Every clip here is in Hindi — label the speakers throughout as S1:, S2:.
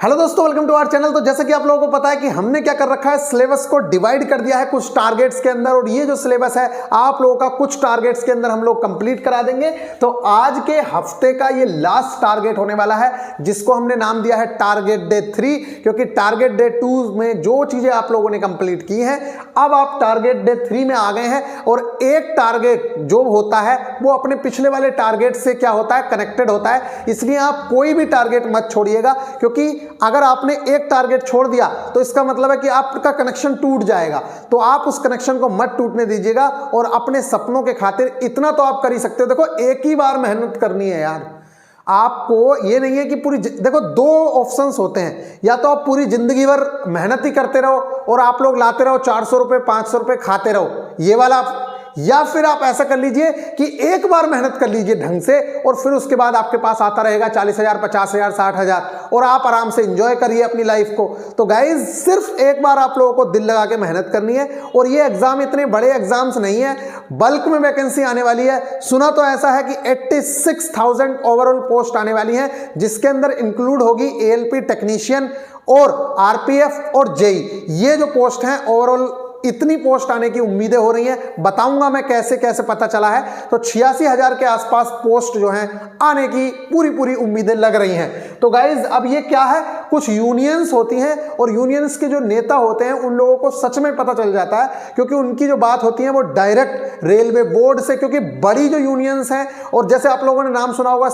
S1: हेलो दोस्तों, वेलकम टू आवर चैनल। तो जैसे कि आप लोगों को पता है कि हमने क्या कर रखा है, सिलेबस को डिवाइड कर दिया है कुछ टारगेट्स के अंदर, और ये जो सिलेबस है आप लोगों का कुछ टारगेट्स के अंदर हम लोग कंप्लीट करा देंगे। तो आज के हफ्ते का ये लास्ट टारगेट होने वाला है, जिसको हमने नाम दिया है टारगेट डे 3, क्योंकि टारगेट डे 2 में जो चीजें आप लोगों ने कंप्लीट की हैं, अब आप टारगेट डे 3 में आ गए हैं। और एक टारगेट जो होता है वो अपने पिछले वाले टारगेट से क्या होता है, कनेक्टेड होता है। इसलिए आप कोई भी टारगेट मत छोड़िएगा, क्योंकि अगर आपने एक टारगेट छोड़ दिया तो इसका मतलब है कि आपका कनेक्शन टूट जाएगा। तो आप उस कनेक्शन को मत टूटने दीजिएगा, और अपने सपनों के खातिर इतना तो आप कर ही सकते हो। देखो, एक ही बार मेहनत करनी है यार, आपको ये नहीं है कि पूरी देखो, दो ऑप्शंस होते हैं, या तो आप पूरी जिंदगी भर मेहनत ही करते रहो और आप लोग लाते रहो 400 रुपए 500 रुपए खाते रहो, ये वाला, या फिर आप ऐसा कर लीजिए कि एक बार मेहनत कर लीजिए ढंग से, और फिर उसके बाद आपके पास आता रहेगा 40,000 50,000 60,000, और आप आराम से एंजॉय करिए अपनी लाइफ को। तो गाइज, सिर्फ एक बार आप लोगों को दिल लगा के मेहनत करनी है। और ये एग्जाम इतने बड़े एग्जाम्स नहीं है, बल्क में वैकेंसी आने वाली है। सुना तो ऐसा है कि 86,000 ओवरऑल पोस्ट आने वाली है, जिसके अंदर इंक्लूड होगी ALP टेक्नीशियन और RPF और JEE। ये जो पोस्ट हैं ओवरऑल, इतनी पोस्ट आने की उम्मीदें हो रही हैं। बताऊंगा मैं कैसे कैसे पता चला है। तो 86,000 के आसपास पोस्ट जो हैं आने की पूरी उम्मीदें लग रही हैं। तो गाइज, अब ये क्या है, कुछ यूनियंस होती हैं, और यूनियंस के जो नेता होते हैं उन लोगों को सच में पता चल जाता है, क्योंकि उनकी जो बात होती है वो डायरेक्ट रेलवे बोर्ड से, क्योंकि बड़ी जो यूनियंस हैं, और जैसे आप लोगों ने नाम सुना होगा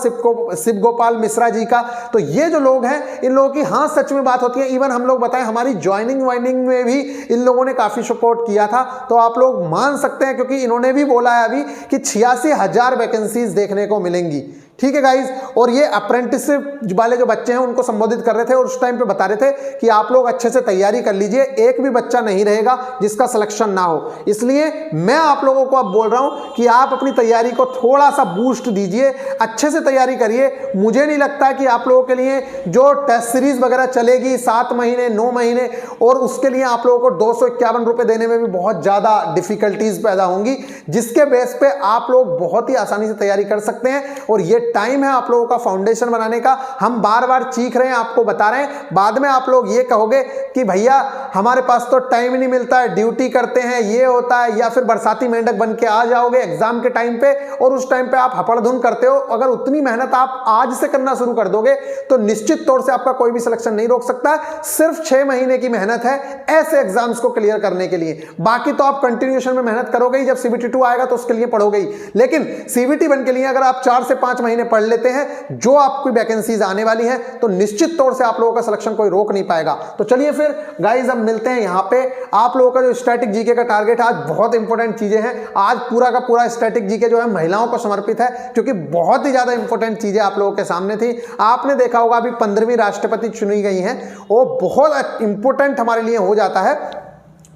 S1: शिव गोपाल मिश्रा जी का, तो ये जो लोग हैं, इन लोगों की हाँ सच में बात होती है। इवन हम लोग बताएं, हमारी ज्वाइनिंग वाइनिंग में भी इन लोगों ने काफी सपोर्ट किया था। तो आप लोग मान सकते हैं, क्योंकि इन्होंने भी बोला है अभी कि 86,000 वैकेंसीज देखने को मिलेंगी। ठीक है गाइज, और ये अप्रेंटिसशिप वाले जो बच्चे हैं उनको संबोधित कर रहे थे, और उस टाइम पे बता रहे थे कि आप लोग अच्छे से तैयारी कर लीजिए, एक भी बच्चा नहीं रहेगा जिसका सिलेक्शन ना हो। इसलिए मैं आप लोगों को अब बोल रहा हूं कि आप अपनी तैयारी को थोड़ा सा बूस्ट दीजिए, अच्छे से तैयारी करिए। मुझे नहीं लगता कि आप लोगों के लिए जो टेस्ट सीरीज वगैरह चलेगी 7 महीने 9 महीने, और उसके लिए आप लोगों को 251 रुपए देने में भी बहुत ज्यादा डिफिकल्टीज पैदा होंगी, जिसके बेस पे आप लोग बहुत ही आसानी से तैयारी कर सकते हैं। और ये टाइम है आप लोगों का फाउंडेशन बनाने का। हम बार बार चीख रहे हैं, आपको बता रहे हैं, बाद में आप लोग ये कहोगे कि भैया हमारे पास तो टाइम ही नहीं मिलता है, ड्यूटी करते हैं, ये होता है, या फिर बरसाती मेंढक बन के आ जाओगे एग्जाम के टाइम पे, और उस टाइम पे आप हपड़धुन करते हो। अगर उतनी मेहनत आप आज से करना शुरू कर दोगे तो निश्चित तौर से आपका कोई भी सिलेक्शन नहीं रोक सकता। सिर्फ 6 महीने की मेहनत है ऐसे एग्जाम्स को क्लियर करने के लिए। बाकी तो आप कंटिन्यूएशन में मेहनत करोगे ही, जब CBT 2 आएगा तो उसके लिए पढ़ोगे ही। लेकिन CBT 1 के लिए अगर आप 4 से 5 महीने पढ़ लेते हैं, जो आपकी वैकेंसीज आने वाली हैं, तो निश्चित तौर से आप लोगों का सिलेक्शन कोई रोक नहीं पाएगा। तो चलिए फिर गाइस, अब मिलते हैं यहां पे। आप लोगों का जो स्टैटिक जीके का टारगेट है, आज बहुत इंपॉर्टेंट चीजें हैं। आज पूरा का पूरा स्टैटिक जीके जो है महिलाओं को समर्पित है, क्योंकि बहुत ही ज्यादा इंपॉर्टेंट चीजें आप लोगों के सामने थी। आपने देखा होगा अभी 15वीं राष्ट्रपति चुनी गई हैं, वो बहुत इंपॉर्टेंट हमारे लिए हो जाता है,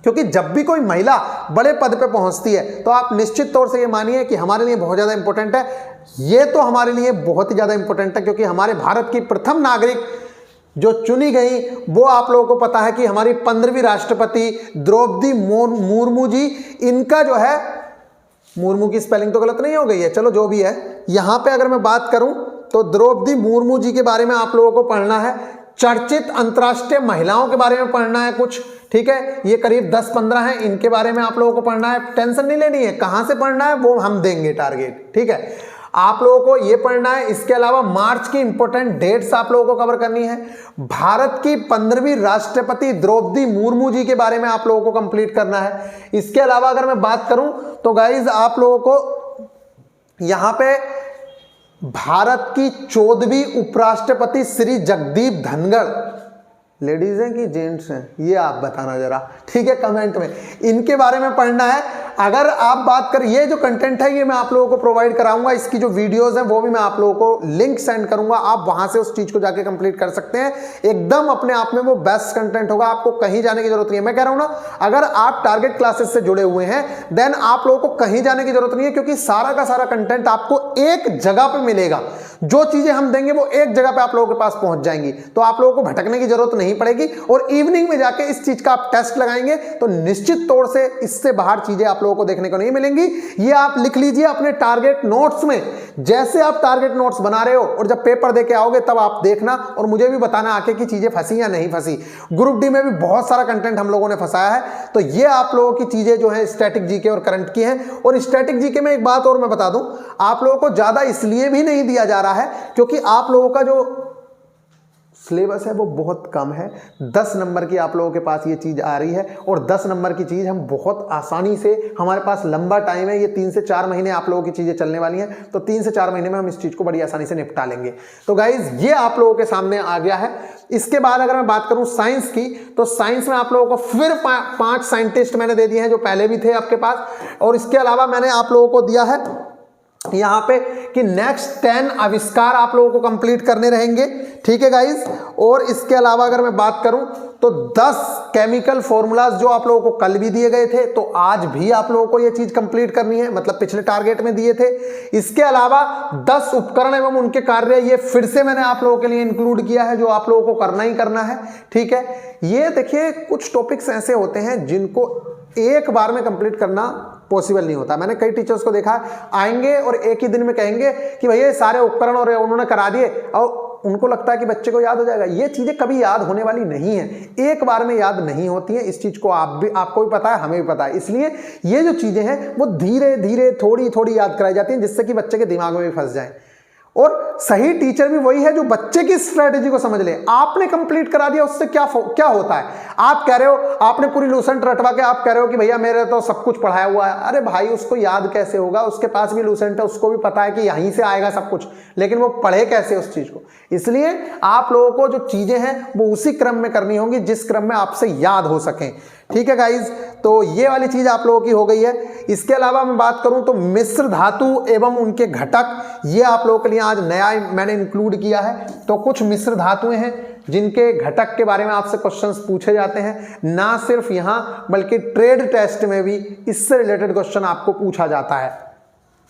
S1: क्योंकि जब भी कोई महिला बड़े पद पे पहुंचती है तो आप निश्चित तौर से ये मानिए कि हमारे लिए बहुत ज्यादा इंपॉर्टेंट है। ये तो हमारे लिए बहुत ही ज्यादा इंपॉर्टेंट है, क्योंकि हमारे भारत की प्रथम नागरिक जो चुनी गई, वो आप लोगों को पता है कि हमारी 15वीं राष्ट्रपति द्रौपदी मुर्मू जी। इनका जो है, मुर्मू की स्पेलिंग तो गलत नहीं हो गई है, चलो जो भी है, यहां पे अगर मैं बात करूं तो द्रौपदी मुर्मू जी के बारे में आप लोगों को पढ़ना है। चर्चित अंतर्राष्ट्रीय महिलाओं के बारे में पढ़ना है कुछ, ठीक है, ये करीब 10-15 हैं, इनके बारे में आप लोगों को पढ़ना है। टेंशन नहीं लेनी है, कहां से पढ़ना है वो हम देंगे टारगेट, ठीक है। आप लोगों को ये पढ़ना है। इसके अलावा मार्च की इंपॉर्टेंट डेट्स आप लोगों को कवर करनी है। भारत की 15वीं राष्ट्रपति द्रौपदी मुर्मू जी के बारे में आप लोगों को कंप्लीट करना है। इसके अलावा अगर मैं बात करूं तो गाइज, आप लोगों को यहां पे भारत की 14वीं उपराष्ट्रपति श्री जगदीप धनखड़, लेडीज हैं कि जेंट्स हैं, ये आप बताना जरा, ठीक है, कमेंट में। इनके बारे में पढ़ना है। अगर आप बात कर, ये जो कंटेंट है ये मैं आप लोगों को प्रोवाइड कराऊंगा, इसकी जो वीडियोस हैं वो भी मैं आप लोगों को लिंक सेंड करूंगा, आप वहां से उस चीज को जाके कंप्लीट कर सकते हैं। एकदम अपने आप में वो बेस्ट कंटेंट होगा, आपको कहीं जाने की जरूरत नहीं है। मैं कह रहा हूं ना, अगर आप टारगेट क्लासेस से जुड़े हुए हैं देन आप लोगों को कहीं जाने की जरूरत नहीं है, क्योंकि सारा का सारा कंटेंट आपको एक जगह पे मिलेगा। जो चीजें हम देंगे वो एक जगह पे आप लोगों के पास पहुंच जाएंगी, तो आप लोगों को भटकने की जरूरत नहीं नहीं पड़ेगी और इवनिंग में जाके इस चीज का आप टेस्ट लगाएंगे तो निश्चित तौर से इससे बाहर चीजें आप लोगों को देखने को नहीं मिलेंगी। ये आप लिख लीजिए अपने टारगेट नोट्स में। जैसे आप टारगेट नोट्स बना रहे हो और जब पेपर देके आओगे तब आप देखना और मुझे भी बताना आके कि चीजें फंसी या नहीं फंसी। ग्रुप डी में भी बहुत सारा कंटेंट हम लोगों ने फंसाया है। तो ये आप लोगों की चीजें जो है स्टैटिक जीके और करंट की हैं। और स्टैटिक जीके में एक बात और मैं बता दूं, आप लोगों को ज्यादा इसलिए भी नहीं दिया जा रहा है क्योंकि आप लोगों का जो सिलेबस है वो बहुत कम है। 10 नंबर की आप लोगों के पास ये चीज आ रही है और 10 नंबर की चीज हम बहुत आसानी से, हमारे पास लंबा टाइम है, ये 3 से 4 महीने आप लोगों की चीजें चलने वाली हैं, तो 3 से 4 महीने में हम इस चीज को बड़ी आसानी से निपटा लेंगे। तो गाइज ये आप लोगों के सामने आ गया है। इसके बाद अगर मैं बात करूं साइंस की, तो साइंस में आप लोगों को फिर 5 साइंटिस्ट मैंने दे दिए हैं जो पहले भी थे आपके पास। और इसके अलावा मैंने आप लोगों को दिया है यहां पे कि नेक्स्ट 10 आविष्कार आप लोगों को कंप्लीट करने रहेंगे। ठीक है गाइज। और इसके अलावा अगर मैं बात करूं तो 10 केमिकल फॉर्मूलाज जो आप लोगों को कल भी दिए गए थे, तो आज भी आप लोगों को यह चीज कंप्लीट करनी है, मतलब पिछले टारगेट में दिए थे। इसके अलावा 10 उपकरण एवं उनके कार्य, ये फिर से मैंने आप लोगों के लिए इंक्लूड किया है जो आप लोगों को करना ही करना है। ठीक है। ये देखिए कुछ टॉपिक्स ऐसे होते हैं जिनको एक बार में कंप्लीट करना पॉसिबल नहीं होता। मैंने कई टीचर्स को देखा, आएंगे और एक ही दिन में कहेंगे कि भैया सारे उपकरण और उन्होंने करा दिए और उनको लगता है कि बच्चे को याद हो जाएगा। ये चीजें कभी याद होने वाली नहीं है, एक बार में याद नहीं होती हैं। इस चीज को आपको भी पता है, हमें भी पता है। इसलिए ये जो चीजें हैं वो धीरे धीरे थोड़ी थोड़ी याद कराई जाती हैं जिससे कि बच्चे के दिमाग में भी फंस जाए। और सही टीचर भी वही है जो बच्चे की स्ट्रेटेजी को समझ ले। आपने कंप्लीट करा दिया, उससे क्या होता है? आप कह रहे हो, आपने पूरी लूसेंट रटवा के आप कह रहे हो कि भैया मेरे तो सब कुछ पढ़ाया हुआ है। अरे भाई उसको याद कैसे होगा? उसके पास भी लूसेंट है, उसको भी पता है कि यहीं से आएगा सब कुछ, लेकिन वो पढ़े कैसे उस चीज को? इसलिए आप लोगों को जो चीजें हैं वो उसी क्रम में करनी होंगी जिस क्रम में आपसे याद हो सकें। ठीक है गाइज। तो ये वाली चीज आप लोगों की हो गई है। इसके अलावा मैं बात करूं तो मिश्र धातु एवं उनके घटक, ये आप लोगों के लिए आज नया मैंने इंक्लूड किया है। तो कुछ मिश्र धातुएं हैं जिनके घटक के बारे में आपसे क्वेश्चंस पूछे जाते हैं, ना सिर्फ यहां बल्कि ट्रेड टेस्ट में भी इससे रिलेटेड क्वेश्चन आपको पूछा जाता है।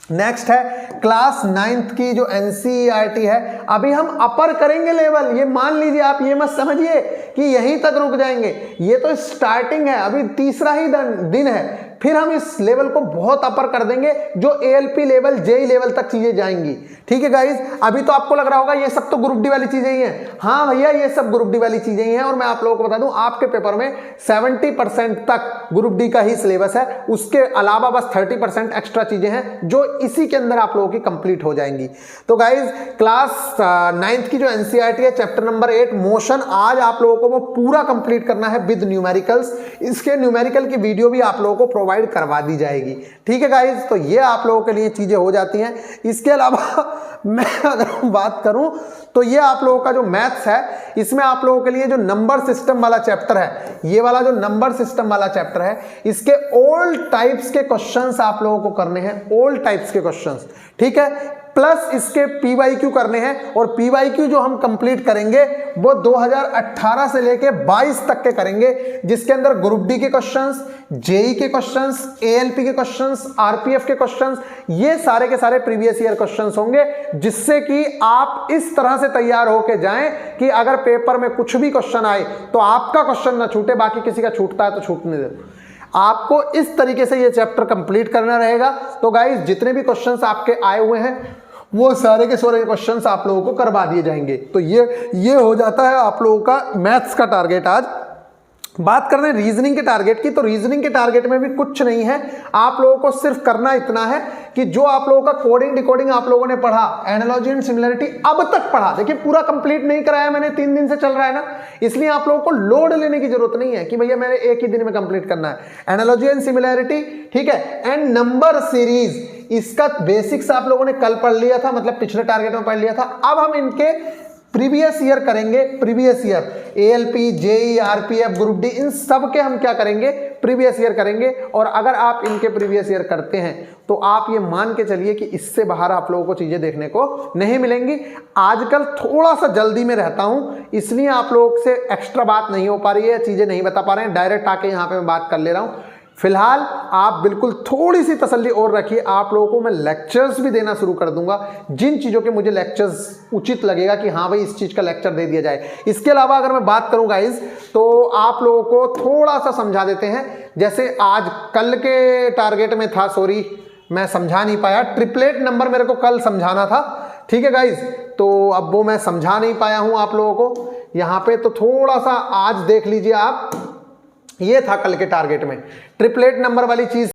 S1: नेक्स्ट है क्लास 9th की जो एनसीईआरटी है। अभी हम अपर करेंगे लेवल, ये मान लीजिए, आप ये मत समझिए कि यहीं तक रुक जाएंगे, ये तो स्टार्टिंग है, अभी तीसरा ही दिन है। फिर हम इस लेवल को बहुत अपर कर देंगे जो एएलपी लेवल, जेई लेवल तक चीजें जाएंगी। ठीक है गाइज। अभी तो आपको लग रहा होगा ये सब तो ग्रुप डी वाली चीजें ही हैं। हाँ भैया ये सब ग्रुप डी वाली चीजें ही हैं। और मैं आप लोगों को बता दूं आपके पेपर में 70% तक ग्रुप डी का ही सिलेबस है, उसके अलावा बस 30% एक्स्ट्रा चीजें हैं जो इसी के अंदर आप लोगों की कंप्लीट हो जाएंगी। तो गाइज क्लास 9th की जो एनसीईआरटी है चैप्टर नंबर 8 मोशन, आज आप लोगों को वो पूरा कंप्लीट करना है विद न्यूमेरिकल्स। इसके न्यूमेरिकल की वीडियो भी आप लोगों को प्रोवाइड करवा दी जाएगी। ठीक है गाइज। तो ये आप लोगों के लिए चीजें हो जाती हैं। इसके अलावा मैं अगर बात करूं तो ये आप लोगों का जो मैथ्स है, इसमें आप लोगों के लिए जो नंबर सिस्टम वाला चैप्टर है, ये वाला जो नंबर सिस्टम वाला चैप्टर है, इसके ऑल टाइप्स के क्वेश्चंस आप लोगों को करने हैं, ऑल टाइप्स के क्वेश्चंस। ठीक है। प्लस इसके पीवाईक्यू करने हैं। और पीवाईक्यू जो हम कंप्लीट करेंगे वो 2018 से लेके 22 तक के करेंगे, जिसके अंदर ग्रुप डी के क्वेश्चंस, जेई के क्वेश्चंस, एएलपी के क्वेश्चंस, आरपीएफ के क्वेश्चंस, ये सारे के सारे प्रीवियस ईयर क्वेश्चंस होंगे, जिससे कि आप इस तरह से तैयार होके जाएं कि अगर पेपर में कुछ भी क्वेश्चन आए तो आपका क्वेश्चन ना छूटे, बाकी किसी का छूटता है तो छूटने दे। आपको इस तरीके से ये चैप्टर कंप्लीट करना रहेगा। तो गाइस जितने भी क्वेश्चंस आपके आए हुए हैं वो सारे के सारे क्वेश्चंस आप लोगों को करवा दिए जाएंगे। तो ये हो जाता है आप लोगों का मैथ्स का टारगेट। आज बात कर रहे हैं रीजनिंग के टारगेट की। तो रीजनिंग के टारगेट में भी कुछ नहीं है, आप लोगों को सिर्फ करना इतना है कि जो आप लोगों का कोडिंग डिकोडिंग आप लोगों ने पढ़ा, एनालॉजी एंड सिमिलरिटी अब तक पढ़ा, देखिए पूरा कंप्लीट नहीं कराया मैंने, 3 दिन से चल रहा है ना, इसलिए आप लोगों को लोड लेने की जरूरत नहीं है कि भैया मैंने एक ही दिन में कंप्लीट करना है। एनालॉजी एंड सिमिलरिटी, ठीक है, एंड नंबर सीरीज, इसका बेसिक्स आप लोगों ने कल पढ़ लिया था, मतलब पिछले टारगेट में पढ़ लिया था। अब हम इनके प्रीवियस ईयर करेंगे, previous year ALP, JE, RPF, group D, इन सब के हम क्या करेंगे, प्रीवियस ईयर करेंगे। और अगर आप इनके प्रीवियस ईयर करते हैं तो आप ये मान के चलिए कि इससे बाहर आप लोगों को चीजें देखने को नहीं मिलेंगी। आजकल थोड़ा सा जल्दी में रहता हूं, इसलिए आप लोगों से एक्स्ट्रा बात नहीं हो पा रही है, चीजें नहीं बता पा रहे हैं, डायरेक्ट आके यहाँ पे मैं बात कर ले रहा हूं। फिलहाल आप बिल्कुल थोड़ी सी तसल्ली और रखिए, आप लोगों को मैं लेक्चर्स भी देना शुरू कर दूंगा, जिन चीज़ों के मुझे लेक्चर्स उचित लगेगा कि हाँ भाई इस चीज़ का लेक्चर दे दिया जाए। इसके अलावा अगर मैं बात करूँ गाइज, तो आप लोगों को थोड़ा सा समझा देते हैं। जैसे आज कल के टारगेट में था, सॉरी मैं समझा नहीं पाया, ट्रिपलेट नंबर मेरे को कल समझाना था, ठीक है गाइज, तो अब वो मैं समझा नहीं पाया हूँ आप लोगों को यहाँ पे, तो थोड़ा सा आज देख लीजिए आप। ये था कल के टारगेट में ट्रिपलेट नंबर वाली चीज